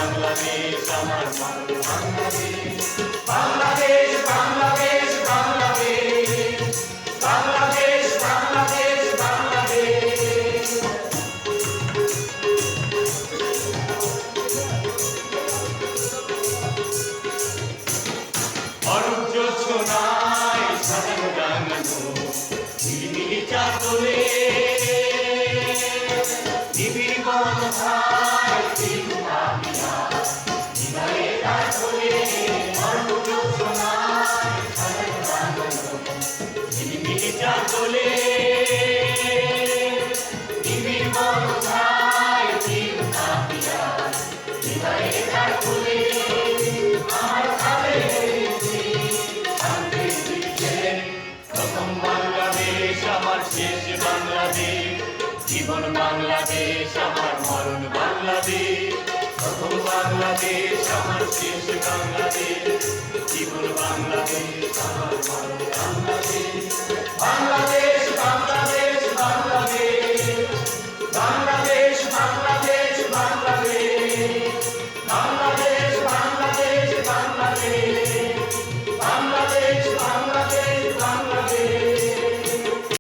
বাংলাদেশ আমার মরণ বাংলাদেশ বাংলাদেশ বাংলাদেশ বাংলাদেশ বাংলাদেশ বাংলাদেশ বাংলাদেশ অরুজ্জ সোনায় সাজানো রাঙানো ঝিলিমিলি চাদরে নিবিড় বনধায় চিন্তাবিনা হৃদয়ে তার তোলে অরুজ্জ সোনায় সাজানো রাঙানো ঝিলিমিলি চাদরে নিবিড় বনধায় চিন্তাবিনা হৃদয়ে তার তোলে আমার কাছে প্রথম বাংলাদেশ আমার শেষ বাংলাদেশ জীবন বাংলাদেশ আমার মরণ বাংলাদেশ প্রথম বাংলাদেশ আমার শেষ বাংলাদেশ জীবন বাংলাদেশ আমার মরণ বাংলাদেশ